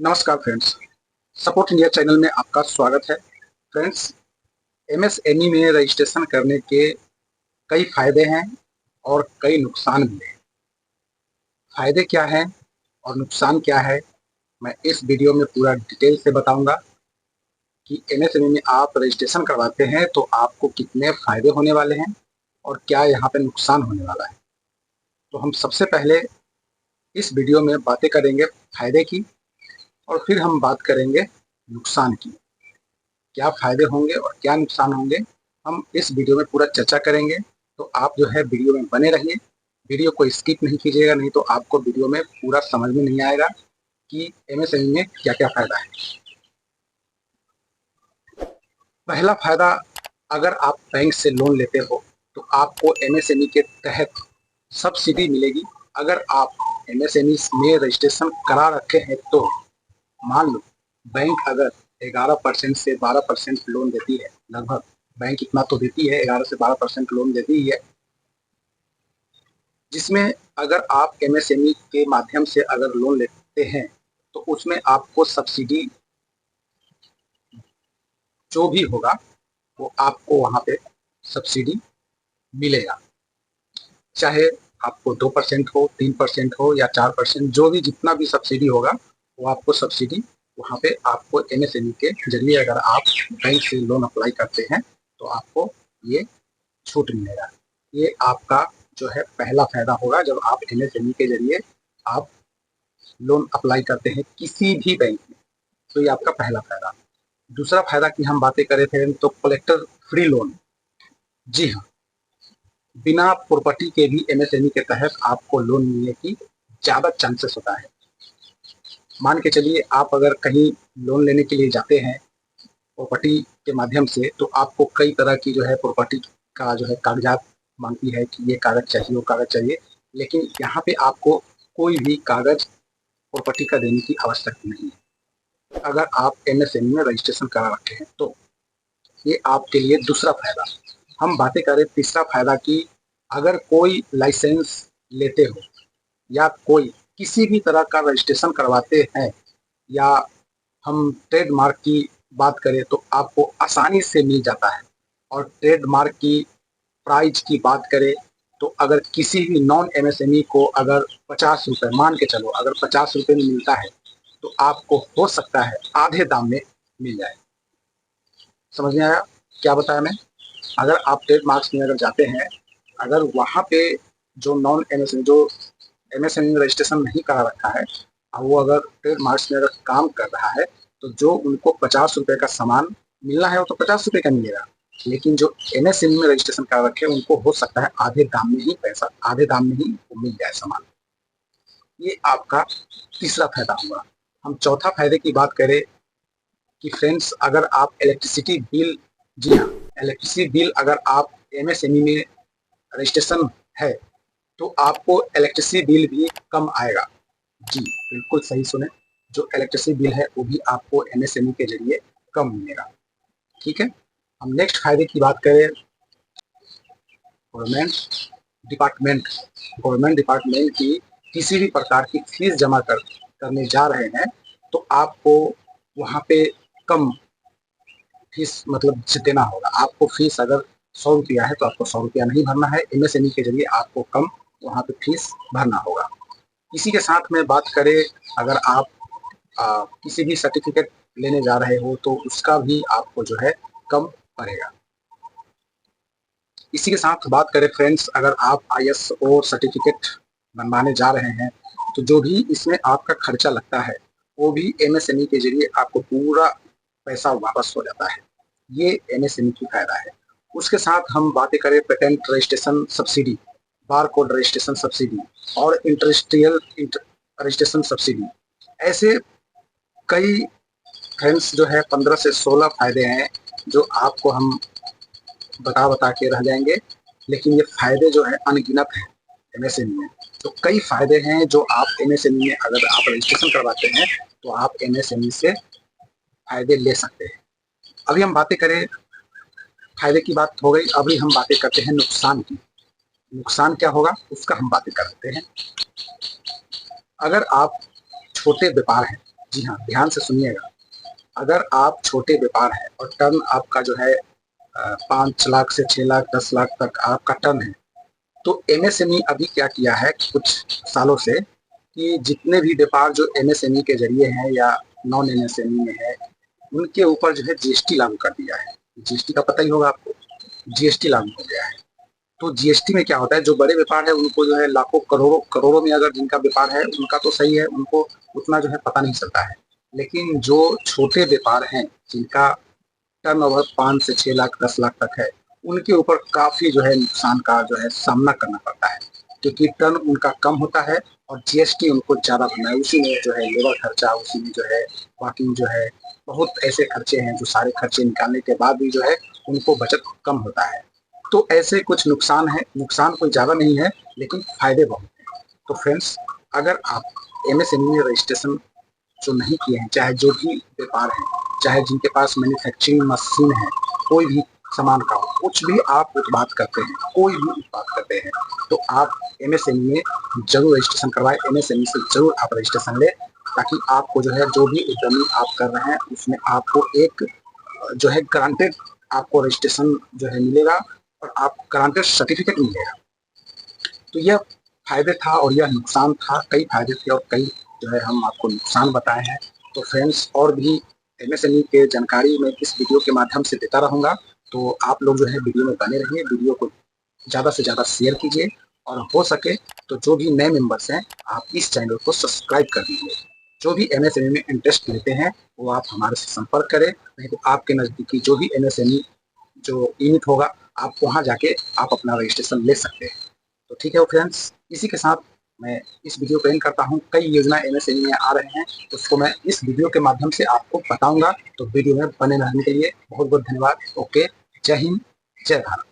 नमस्कार friends. Support India channel में आपका स्वागत है। फ्रेंड्स, एमएसएमई में रजिस्ट्रेशन करने के कई फायदे हैं और कई नुकसान भी हैं। फायदे क्या हैं और नुकसान क्या है, मैं इस वीडियो में पूरा डिटेल से बताऊंगा कि एमएसएमई में आप रजिस्ट्रेशन करवाते हैं तो आपको कितने फायदे होने वाले हैं और क्या यहाँ पे नुकसान होने वाला है। तो हम सबसे पहले इस वीडियो में बातें करेंगे फायदे की और फिर हम बात करेंगे नुकसान की। क्या फायदे होंगे और क्या नुकसान होंगे, हम इस वीडियो में पूरा चर्चा करेंगे। तो आप जो है वीडियो में बने रहिए, वीडियो को स्किप नहीं कीजिएगा, नहीं तो आपको वीडियो में पूरा समझ में नहीं आएगा कि एमएसएमई में क्या क्या फायदा है। पहला फायदा, अगर आप बैंक से लोन लेते हो तो आपको एमएसएमई के तहत सब्सिडी मिलेगी। अगर आप एमएसएमई में रजिस्ट्रेशन करा रखे हैं तो मान लो बैंक अगर 11% से 12% लोन देती है, लगभग बैंक इतना तो देती है, 11 से 12% लोन देती है, जिसमें अगर आप एमएसएमई के माध्यम से अगर लोन लेते हैं तो उसमें आपको सब्सिडी जो भी होगा वो आपको वहाँ पे सब्सिडी मिलेगा। चाहे आपको 2% हो, 3% हो या 4%, जो भी जितना भी सब्सिडी होगा वो आपको सब्सिडी वहाँ पे आपको एमएसएमई के जरिए अगर आप बैंक से लोन अप्लाई करते हैं तो आपको ये छूट मिलेगा। ये आपका जो है पहला फायदा होगा जब आप एमएसएमई के जरिए आप लोन अप्लाई करते हैं किसी भी बैंक में, तो ये आपका पहला फायदा। दूसरा फायदा की हम बातें करें थे तो कलेक्टर फ्री लोन। जी हाँ, बिना प्रॉपर्टी के भी एमएसएमई के तहत आपको लोन मिलने की ज़्यादा चांसेस होता है। मान के चलिए आप अगर कहीं लोन लेने के लिए जाते हैं प्रॉपर्टी के माध्यम से, तो आपको कई तरह की जो है प्रॉपर्टी का जो है कागजात मांगती है कि ये कागज चाहिए, वो कागज चाहिए, लेकिन यहाँ पे आपको कोई भी कागज प्रॉपर्टी का देने की आवश्यकता नहीं है अगर आप एमएसएमई में रजिस्ट्रेशन करा रखे हैं तो। ये आपके लिए दूसरा फायदा। हम बातें करें तीसरा फायदा की, अगर कोई लाइसेंस लेते हो या कोई किसी भी तरह का रजिस्ट्रेशन करवाते हैं या हम ट्रेडमार्क की बात करें तो आपको आसानी से मिल जाता है। और ट्रेडमार्क की प्राइस की बात करें तो अगर किसी भी नॉन एमएसएमई को अगर 50 रुपये, मान के चलो अगर 50 रुपये में मिलता है तो आपको हो सकता है आधे दाम में मिल जाए। समझ में आया क्या बताया मैं? अगर आप ट्रेडमार्क्स में अगर जाते हैं, अगर वहाँ पे जो नॉन एमएसएमई, जो एमएसएमई में रजिस्ट्रेशन नहीं करा रखा है, वो अगर ट्रेडमार्क्स में अगर काम कर रहा है तो जो उनको 50 रुपये का सामान मिलना है वो तो 50 रुपये का मिलेगा, लेकिन जो एमएसएमई में रजिस्ट्रेशन करा रखे उनको हो सकता है आधे दाम में ही पैसा, आधे दाम में ही वो मिल जाए सामान। ये आपका तीसरा फायदा हुआ। हम चौथा फायदे की बात करें कि फ्रेंड्स, अगर आप इलेक्ट्रिसिटी बिल, जी हाँ, इलेक्ट्रिसिटी बिल अगर आप एमएसएमई में रजिस्ट्रेशन है तो आपको इलेक्ट्रिसिटी बिल भी कम आएगा। जी बिल्कुल सही सुने, जो इलेक्ट्रिसिटी बिल है वो भी आपको एमएसएमई के जरिए कम मिलेगा। ठीक है, हम नेक्स्ट फायदे की बात करें गवर्नमेंट डिपार्टमेंट। गवर्नमेंट डिपार्टमेंट की किसी भी प्रकार की फीस जमा करने जा रहे हैं तो आपको वहाँ पे कम फीस मतलब देना होगा। आपको फीस अगर 100 रुपया है तो आपको 100 रुपया नहीं भरना है, एमएसएमई के जरिए आपको कम वहाँ पे फीस भरना होगा। इसी के साथ में बात करें, अगर आप किसी भी सर्टिफिकेट लेने जा रहे हो तो उसका भी आपको जो है कम पड़ेगा। इसी के साथ बात करें फ्रेंड्स, अगर आप आईएसओ सर्टिफिकेट बनवाने जा रहे हैं तो जो भी इसमें आपका खर्चा लगता है वो भी एमएसएमई के जरिए आपको पूरा पैसा वापस हो जाता है। ये एमएसएमई की फायदा है। उसके साथ हम बातें करें patent registration subsidy, bar code registration subsidy और इंडस्ट्रियल रजिस्ट्रेशन सब्सिडी, ऐसे कई फ्रेंड्स जो है 15 से 16 फायदे हैं जो आपको हम बता के रह जाएंगे, लेकिन ये फायदे जो है अनगिनत हैं एमएसएमई में। तो कई फायदे हैं जो आप एमएसएमई में अगर आप रजिस्ट्रेशन करवाते हैं तो आप एमएसएमई से फायदे ले सकते हैं। अभी हम बातें करें, फायदे की बात हो गई, अभी हम बातें करते हैं नुकसान की। नुकसान क्या होगा उसका हम बातें करते हैं। अगर आप छोटे व्यापार हैं, जी हाँ, ध्यान से सुनिएगा। अगर आप छोटे व्यापार है और टर्न आपका जो है 5 लाख से 6 लाख 10 लाख तक आपका टर्न है, तो एमएसएमई अभी क्या किया है कि कुछ सालों से कि जितने भी व्यापार जो एमएसएमई के जरिए हैं या नॉन एमएसएमई में है, उनके ऊपर जो है जीएसटी लागू कर दिया है। जीएसटी का पता ही होगा आपको, जीएसटी लागू हो गया है। तो जीएसटी में क्या होता है, जो बड़े व्यापार है उनको जो है लाखों करोड़ों करोड़ों में अगर जिनका व्यापार है उनका तो सही है, उनको उतना जो है पता नहीं चलता है। लेकिन जो छोटे व्यापार हैं जिनका टर्नओवर 5 से 6 लाख 10 लाख तक है, उनके ऊपर काफी जो है नुकसान का जो है सामना करना पड़ता है, क्योंकि टर्न उनका कम होता है और जीएसटी उनको ज्यादा भरना है। उसी में जो है लेबर खर्चा, उसी में जो है बाकी जो है बहुत ऐसे खर्चे हैं जो सारे खर्चे निकालने के बाद भी जो है उनको बचत कम होता है। तो ऐसे कुछ नुकसान है, नुकसान कोई ज्यादा नहीं है लेकिन फायदे बहुत हैं। तो फ्रेंड्स, अगर आप एमएसएमई में रजिस्ट्रेशन जो नहीं किए हैं, चाहे जो भी व्यापार है, चाहे जिनके पास मैन्युफैक्चरिंग मशीन है, कोई भी सामान का हो, कुछ भी आप उत्पाद करते हैं, कोई भी उत्पाद करते हैं, तो आप एमएसएमई में जरूर रजिस्ट्रेशन करवाएं। एमएसएमई से जरूर आप रजिस्ट्रेशन लें, ताकि आपको जो है जो भी उद्यमी आप कर रहे हैं उसमें आपको एक जो है गारंटेड आपको रजिस्ट्रेशन जो है मिलेगा और आप गारंटेड सर्टिफिकेट मिलेगा। तो यह फायदे था और यह नुकसान था, कई फायदे थे और कई जो है हम आपको नुकसान बताए हैं। तो फ्रेंड्स, और भी एमएसएमई के जानकारी मैं इस वीडियो के माध्यम से देता रहूँगा, तो आप लोग जो है वीडियो में बने रहिए, वीडियो को ज़्यादा से ज़्यादा शेयर कीजिए और हो सके तो जो भी नए मेंबर्स हैं आप इस चैनल को सब्सक्राइब कर दीजिए। जो भी एमएसएमई में इंटरेस्ट लेते हैं वो आप हमारे से संपर्क करें, नहीं तो आपके नज़दीकी जो भी एमएसएमई जो यूनिट होगा आप वहाँ जाके आप अपना रजिस्ट्रेशन ले सकते हैं। तो ठीक है फ्रेंड्स, इसी के साथ मैं इस वीडियो को एंड करता हूँ। कई योजना एमएसएमई में आ रहे हैं, उसको मैं इस वीडियो के माध्यम से आपको बताऊंगा। तो वीडियो में बने रहने के लिए बहुत बहुत धन्यवाद। ओके, जय हिंद, जय भारत।